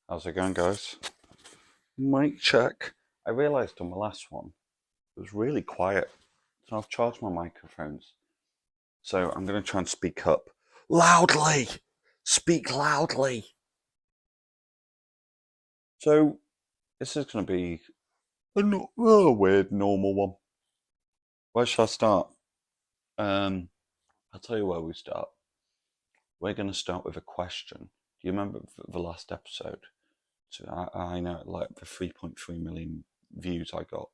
How's it going, guys? Mic check. I realised on the last one it was really quiet, so I've charged my microphones. So I'm going to try and speak up loudly. Speak loudly. So this is going to be a weird, normal one. Where should I start? I'll tell you where we start. We're going to start with a question. Do you remember the last episode? So I know, like the 3.3 million views I got.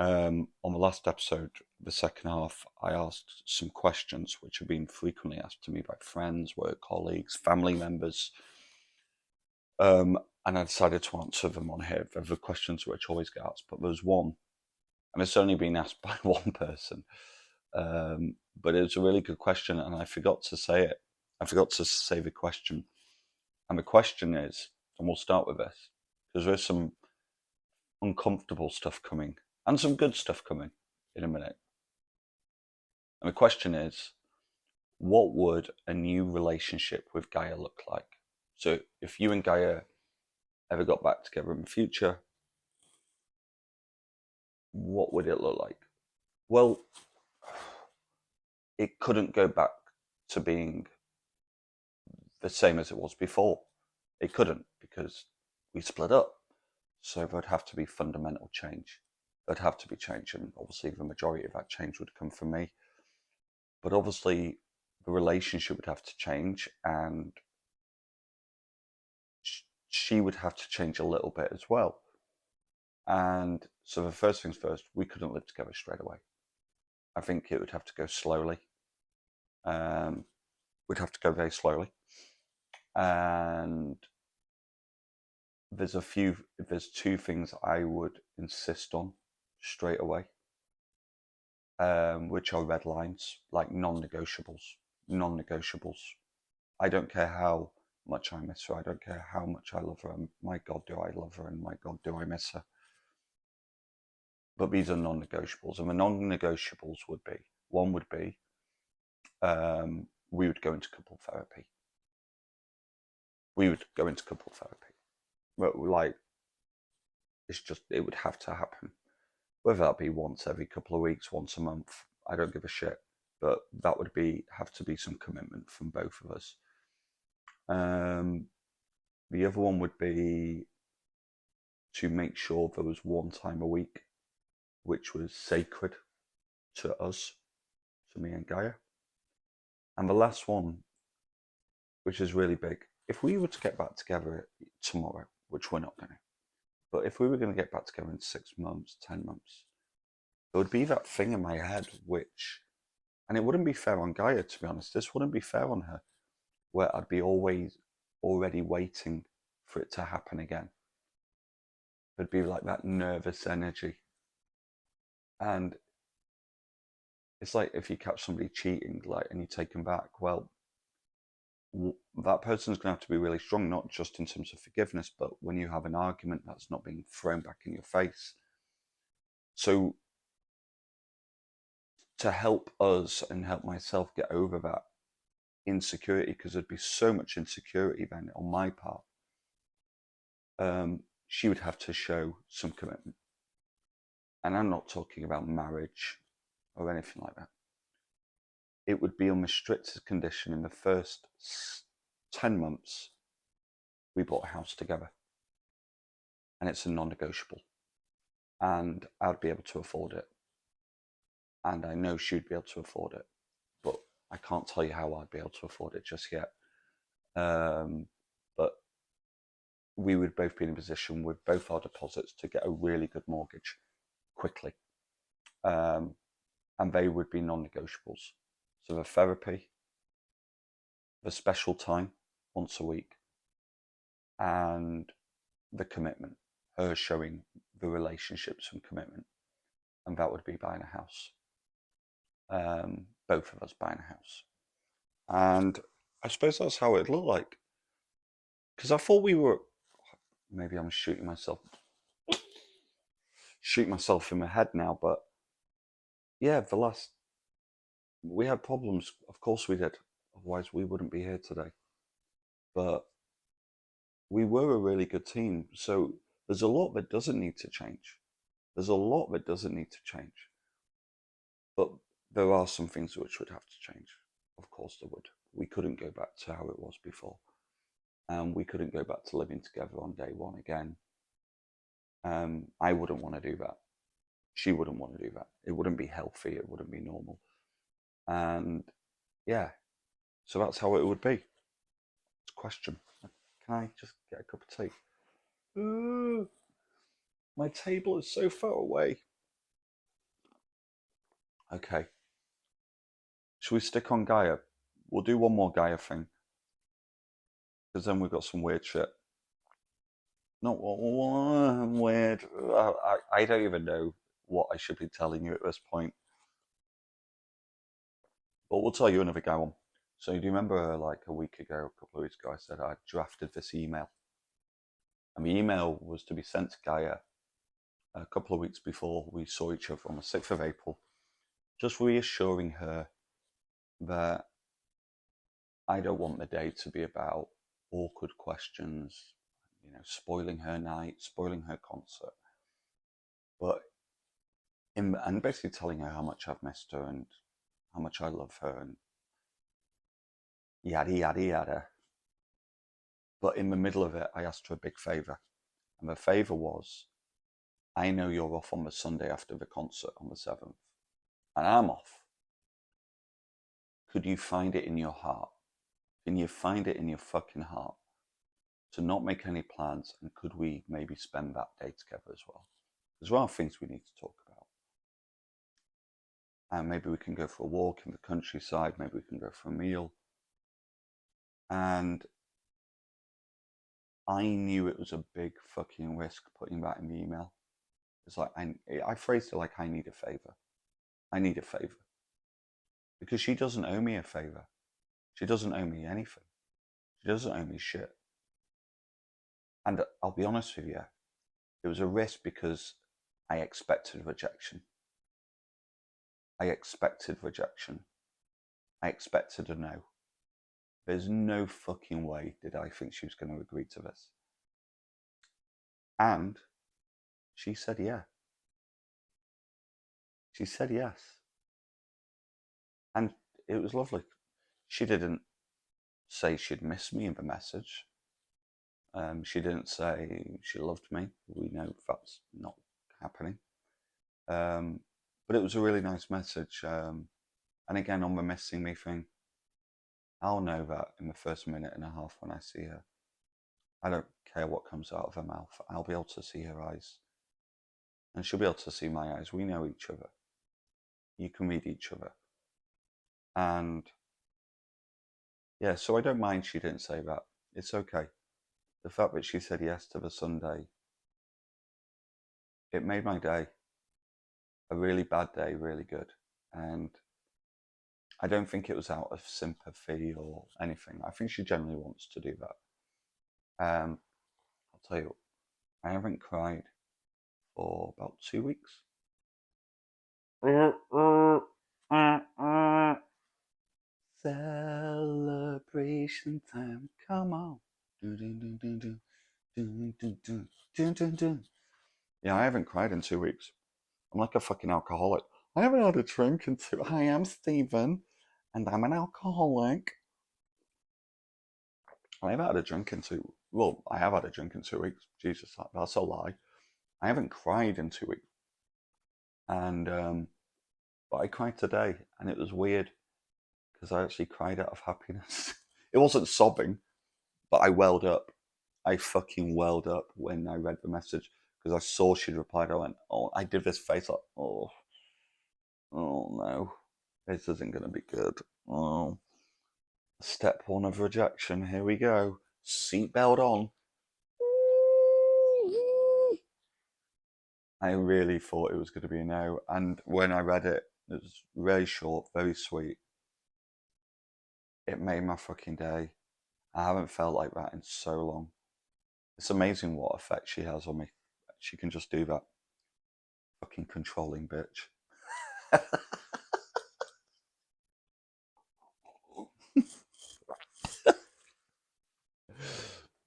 On the last episode, the second half, I asked some questions which have been frequently asked to me by friends, work colleagues, family members, and I decided to answer them on here. They're the questions which always get asked, but there's one, and it's only been asked by one person, but it was a really good question, and I forgot to say it. I forgot to say the question, and the question is, and we'll start with this, because there's some uncomfortable stuff coming, and some good stuff coming in a minute. And the question is, what would a new relationship with Gaia look like? So if you and Gaia ever got back together in the future, what would it look like? Well, it couldn't go back to being the same as it was before. It couldn't, because we split up. So there'd have to be fundamental change. There'd have to be change, and obviously the majority of that change would come from me. But obviously the relationship would have to change, and she would have to change a little bit as well. And so the first things first, we couldn't live together straight away. I think it would have to go slowly. We'd have to go very slowly. And there's two things I would insist on straight away, which are red lines, like non-negotiables. Non-negotiables. I don't care how much I miss her. I don't care how much I love her. And my God, do I love her, and my God, do I miss her. But these are non-negotiables, and the non-negotiables would be, one would be, we would go into couple therapy. We would go into couple therapy. But like, it would have to happen. Whether that be once every couple of weeks, once a month, I don't give a shit. But that would have to be some commitment from both of us. The other one would be to make sure there was one time a week which was sacred to us, to me and Gaia. And the last one, which is really big, if we were to get back together tomorrow, which we're not going to, but if we were going to get back together in 6 months, 10 months, there would be that thing in my head which, and it wouldn't be fair on Gaia, to be honest, this wouldn't be fair on her, where I'd be already waiting for it to happen again. It'd be like that nervous energy. And it's like if you catch somebody cheating, like, and you take them back, well, that person's going to have to be really strong, not just in terms of forgiveness, but when you have an argument, that's not being thrown back in your face. So to help us and help myself get over that insecurity, because there'd be so much insecurity then on my part, she would have to show some commitment. And I'm not talking about marriage or anything like that. It would be on the strictest condition in the first 10 months we bought a house together. And it's a non-negotiable. And I'd be able to afford it. And I know she'd be able to afford it. But I can't tell you how I'd be able to afford it just yet. But we would both be in a position with both our deposits to get a really good mortgage quickly. And they would be non-negotiables. So the therapy, the special time once a week, and the commitment, her showing the relationship some commitment. And that would be buying a house. Both of us buying a house. And I suppose that's how it'd look like. Because I thought we were, maybe I'm shooting myself in the head now, but yeah, we had problems. Of course we did. Otherwise we wouldn't be here today. But we were a really good team. So there's a lot that doesn't need to change. There's a lot that doesn't need to change. But there are some things which would have to change. Of course there would. We couldn't go back to how it was before. And we couldn't go back to living together on day one again. I wouldn't want to do that. She wouldn't want to do that. It wouldn't be healthy. It wouldn't be normal. And yeah, so that's how it would be. It's a question. Can I just get a cup of tea? My table is so far away. Okay. Should we stick on Gaia? We'll do one more Gaia thing. Because then we've got some weird shit. Not weird. I don't even know what I should be telling you at this point. But we'll tell you another Gaia one. So do you remember like a week ago, a couple of weeks ago, I said I drafted this email. And the email was to be sent to Gaia a couple of weeks before we saw each other on the 6th of April, just reassuring her that I don't want the day to be about awkward questions, spoiling her night, spoiling her concert. But and basically telling her how much I've missed her and how much I love her and yada, yada, yada. But in the middle of it, I asked her a big favour. And the favour was, I know you're off on the Sunday after the concert on the 7th, and I'm off. Could you find it in your heart? Can you find it in your fucking heart to not make any plans? And could we maybe spend that day together as well? Because there are things we need to talk about. And maybe we can go for a walk in the countryside. Maybe we can go for a meal. And I knew it was a big fucking risk putting that in the email. It's like, I phrased it like I need a favour. I need a favour. Because she doesn't owe me a favour. She doesn't owe me anything. She doesn't owe me shit. And I'll be honest with you, it was a risk because I expected rejection. I expected rejection. I expected a no. There's no fucking way did I think she was going to agree to this. And she said yeah. She said yes. And it was lovely. She didn't say she'd miss me in the message. She didn't say she loved me. We know that's not happening. But it was a really nice message. And again, on the missing me thing, I'll know that in the first minute and a half when I see her. I don't care what comes out of her mouth. I'll be able to see her eyes. And she'll be able to see my eyes. We know each other. You can read each other. And yeah, so I don't mind she didn't say that. It's okay. The fact that she said yes to the Sunday, it made my day. A really bad day, really good. And I don't think it was out of sympathy or anything. I think she generally wants to do that. I'll tell you, I haven't cried for about 2 weeks. Celebration time, come on. Yeah, I haven't cried in 2 weeks. I'm like a fucking alcoholic. I haven't had a drink in two. Hi, I'm Stephen, and I'm an alcoholic. I haven't had a drink in two. Well, I have had a drink in 2 weeks. Jesus, that's a lie. I haven't cried in 2 weeks, and but I cried today, and it was weird because I actually cried out of happiness. It wasn't sobbing, but I welled up. I fucking welled up when I read the message because I saw she'd replied. I went, oh, I did this face like, oh no, this isn't going to be good. Oh, step one of rejection. Here we go. Seatbelt on. I really thought it was going to be a no. And when I read it, it was very short, very sweet. It made my fucking day. I haven't felt like that in so long. It's amazing what effect she has on me. She can just do that. Fucking controlling bitch.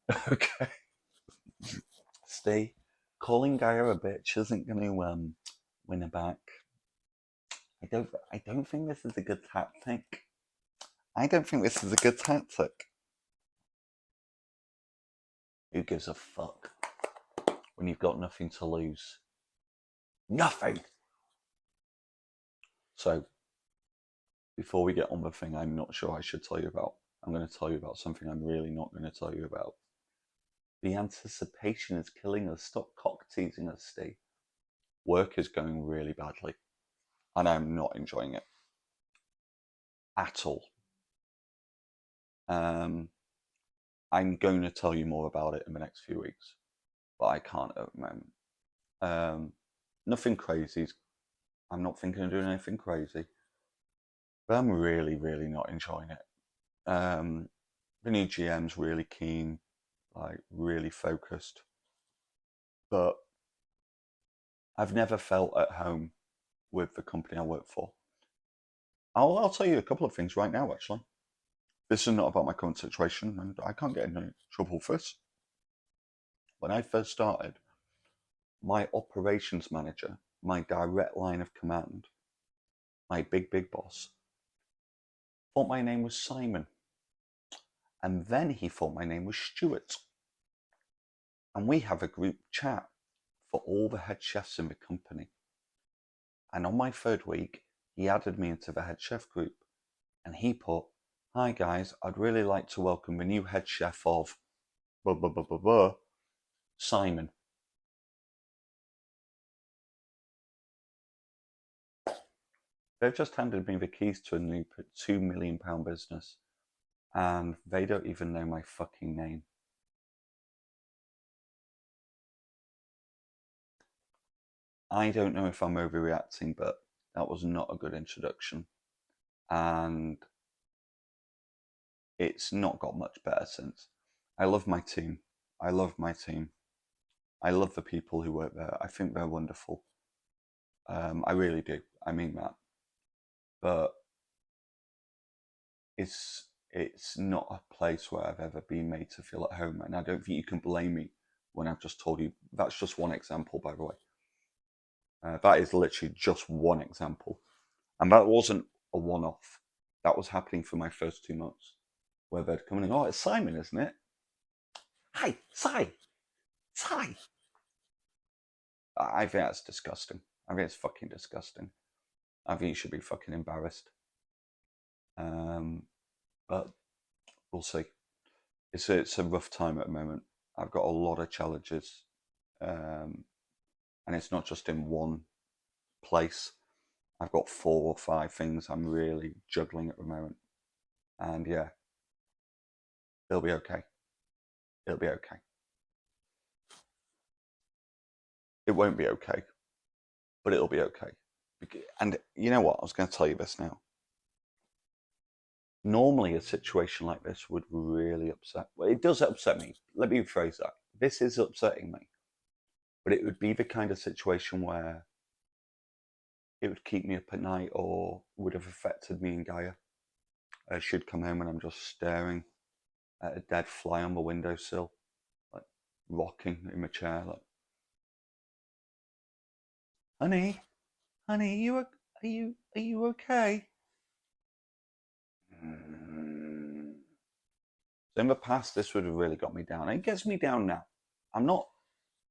Okay. Stay. Calling Gaia a bitch isn't going to win her back. I don't think this is a good tactic. I don't think this is a good tactic. Who gives a fuck when you've got nothing to lose? Nothing! So, before we get on the thing I'm not sure I should tell you about, I'm going to tell you about something I'm really not going to tell you about. The anticipation is killing us. Stop cock teasing us, Steve. Work is going really badly, and I'm not enjoying it at all. I'm going to tell you more about it in the next few weeks, but I can't at the moment. Nothing crazy. I'm not thinking of doing anything crazy, but I'm really, really not enjoying it. The new GM's really keen, like really focused, but I've never felt at home with the company I work for. I'll tell you a couple of things right now, actually. This is not about my current situation, and I can't get into trouble for this. When I first started, my operations manager, my direct line of command, my big boss, thought my name was Simon. And then he thought my name was Stuart. And we have a group chat for all the head chefs in the company. And on my third week, he added me into the head chef group. And he put, "Hi guys, I'd really like to welcome the new head chef of blah, blah, blah, blah, blah, Simon." They've just handed me the keys to a new £2 million business, and they don't even know my fucking name. I don't know if I'm overreacting, but that was not a good introduction. And it's not got much better since. I love my team. I love my team. I love the people who work there. I think they're wonderful. I really do. I mean that. But it's not a place where I've ever been made to feel at home, and I don't think you can blame me when I've just told you. That's just one example, by the way. That is literally just one example, and that wasn't a one-off. That was happening for my first 2 months, where they'd come in and, "Oh, it's Simon, isn't it? Hi, Si. I think that's disgusting. I think it's fucking disgusting. I think you should be fucking embarrassed. But we'll see. It's a rough time at the moment. I've got a lot of challenges, and it's not just in one place. I've got 4 or 5 things I'm really juggling at the moment, and yeah, it'll be okay. It'll be okay. It won't be okay, but it'll be okay. And you know what? I was going to tell you this now. Normally, a situation like this would really upset. Well, it does upset me. Let me rephrase that. This is upsetting me, but it would be the kind of situation where it would keep me up at night or would have affected me and Gaia. I should come home and I'm just staring at a dead fly on the windowsill, like rocking in my chair, like, "Honey, honey, are you okay?" So in the past, this would have really got me down. It gets me down now. I'm not,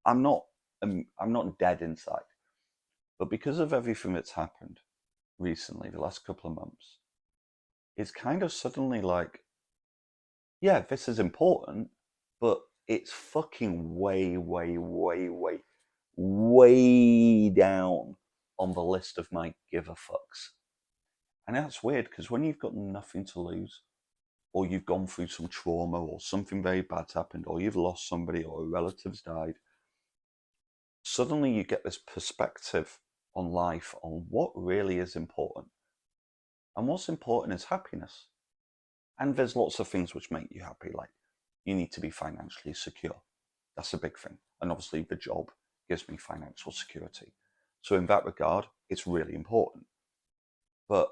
I'm not, I'm not dead inside, but because of everything that's happened recently, the last couple of months, it's kind of suddenly like, yeah, this is important, but it's fucking way down on the list of my give a fucks. And that's weird because when you've got nothing to lose, or you've gone through some trauma, or something very bad's happened, or you've lost somebody, or a relative's died, suddenly you get this perspective on life on what really is important. And what's important is happiness. And there's lots of things which make you happy, like you need to be financially secure. That's a big thing. And obviously, the job gives me financial security. So, in that regard, it's really important. But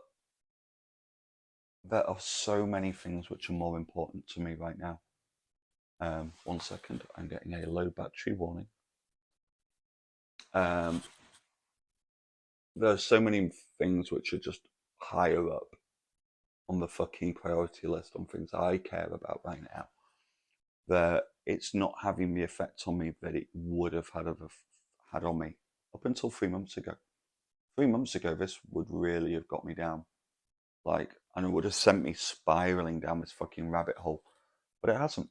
there are so many things which are more important to me right now. 1 second, I'm getting a low battery warning. There's so many things which are just higher up on the fucking priority list on things I care about right now, that it's not having the effect on me that it would have had on me up until 3 months ago. 3 months ago, this would really have got me down. And it would have sent me spiraling down this fucking rabbit hole. But it hasn't.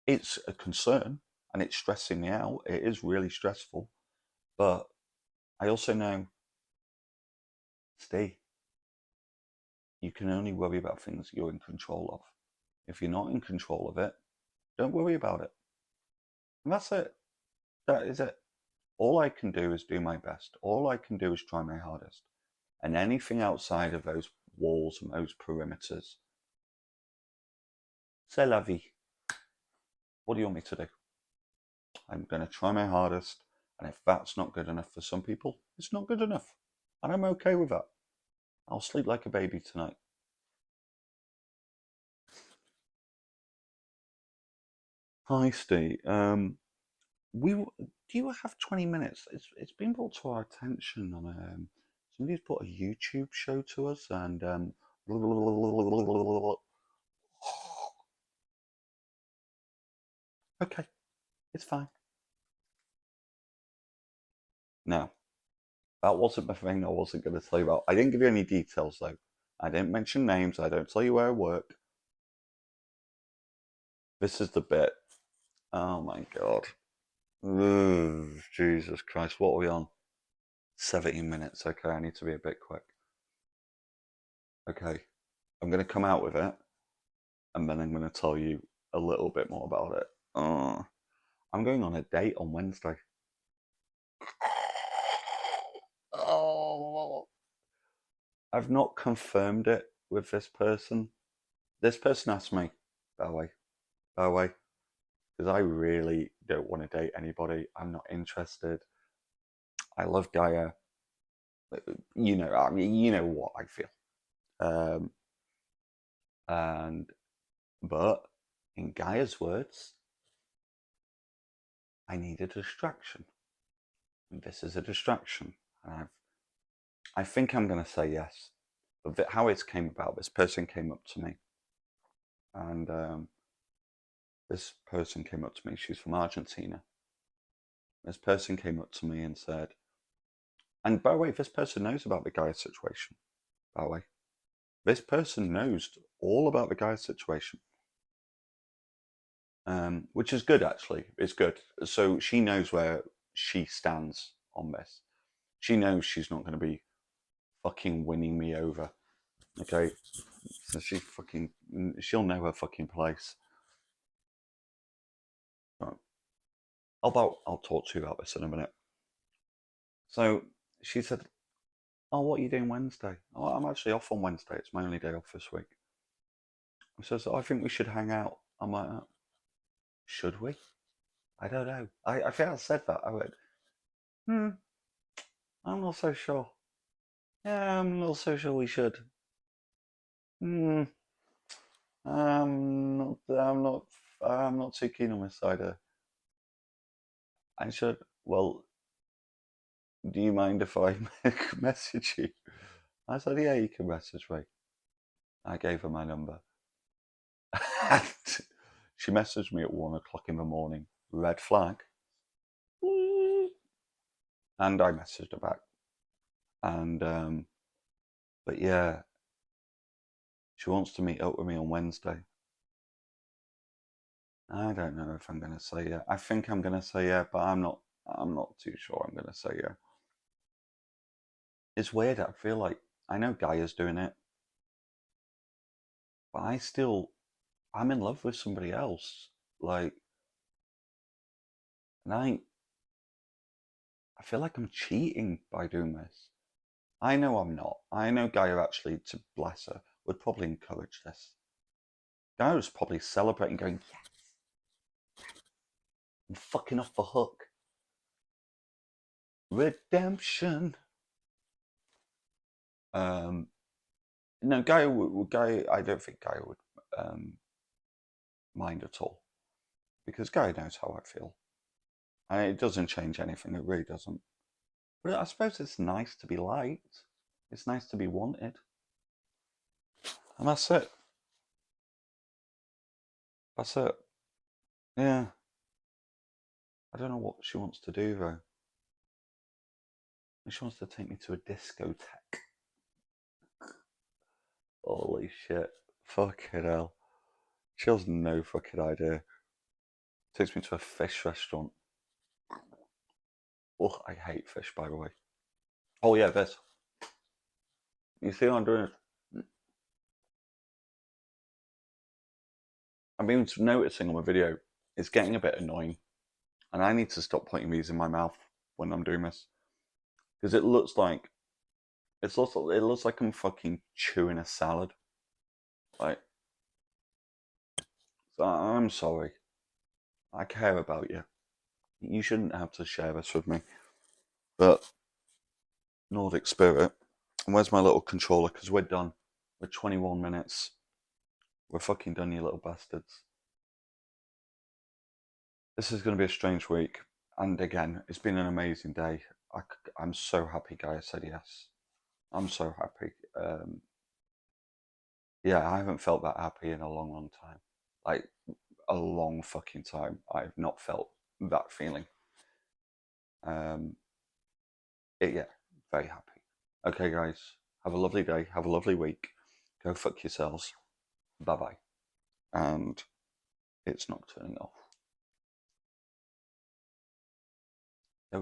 It's a concern and it's stressing me out. It is really stressful. But I also know, Steve, you can only worry about things you're in control of. If you're not in control of it, don't worry about it. And that's it. That is it. All I can do is do my best. All I can do is try my hardest. And anything outside of those walls and those perimeters, c'est la vie. What do you want me to do? I'm going to try my hardest. And if that's not good enough for some people, it's not good enough. And I'm okay with that. I'll sleep like a baby tonight. Hi, Steve. Do you have 20 minutes? It's been brought to our attention on somebody's put a YouTube show to us, and okay, it's fine. Now, that wasn't the thing I wasn't going to tell you about. I didn't give you any details though. I didn't mention names. I don't tell you where I work. This is the bit. Oh my god. Ugh, Jesus Christ, what are we on? 17 minutes. Okay, I need to be a bit quick. Okay, I'm going to come out with it, and then I'm going to tell you a little bit more about it. I'm going on a date on Wednesday. Oh, I've not confirmed it with this person. This person asked me, by the way, because I really don't want to date anybody. I'm not interested. I love Gaia. You know, I mean, you know what I feel. Um, but in Gaia's words, I need a distraction. And this is a distraction. And I think I'm going to say yes. But how it came about, this person came up to me. And this person came up to me. She's from Argentina. This person came up to me and said, and by the way, this person knows about the Gaia situation. By the way, this person knows all about the Gaia situation. Which is good, actually. It's good. So she knows where she stands on this. She knows she's not going to be fucking winning me over. Okay? So she'll know her fucking place. Right. I'll talk to you about this in a minute. So she said, oh, what are you doing Wednesday? Oh, I'm actually off on Wednesday. It's my only day off this week. She says, I think we should hang out. I'm like, should we? I don't know. I think I said that. I went, I'm not so sure. Yeah, I'm not so sure we should. I'm not. I'm not too keen on this cider. I said, well, do you mind if I message you? I said, yeah, you can message me. I gave her my number. And she messaged me at 1 o'clock in the morning. Red flag. And I messaged her back. And but yeah, she wants to meet up with me on Wednesday. I don't know if I'm going to say yeah. I think I'm going to say yeah, but I'm not too sure I'm going to say yeah. It's weird. I feel like I know Gaia's doing it, but I'm in love with somebody else. Like, and I feel like I'm cheating by doing this. I know I'm not. I know Gaia actually, to bless her, would probably encourage this. Gaia was probably celebrating, going, yes, I'm fucking off the hook. Redemption. No, Gaia. I don't think Gaia would mind at all. because Gaia knows how I feel. And it doesn't change anything, it really doesn't. But I suppose it's nice to be liked. It's nice to be wanted. And that's it. That's it. Yeah. I don't know what she wants to do though. She wants to take me to a discotheque. Holy shit. Fucking hell. She has no fucking idea. Takes me to a fish restaurant. Oh, I hate fish, by the way. Oh yeah, this. You see what I'm doing? I've been noticing on the video, it's getting a bit annoying. And I need to stop putting these in my mouth when I'm doing this. Because it looks like I'm fucking chewing a salad. Like, so I'm sorry. I care about you. You shouldn't have to share this with me. But Nordic Spirit. And where's my little controller? Because we're done. We're 21 minutes. We're fucking done, you little bastards. This is going to be a strange week. And again, it's been an amazing day. I'm so happy Gaia said yes. I'm so happy. Yeah, I haven't felt that happy in a long, long time. Like, a long fucking time. I've not felt that feeling. Yeah, very happy. Okay, guys, have a lovely day. Have a lovely week. Go fuck yourselves. Bye bye. And it's not turning off.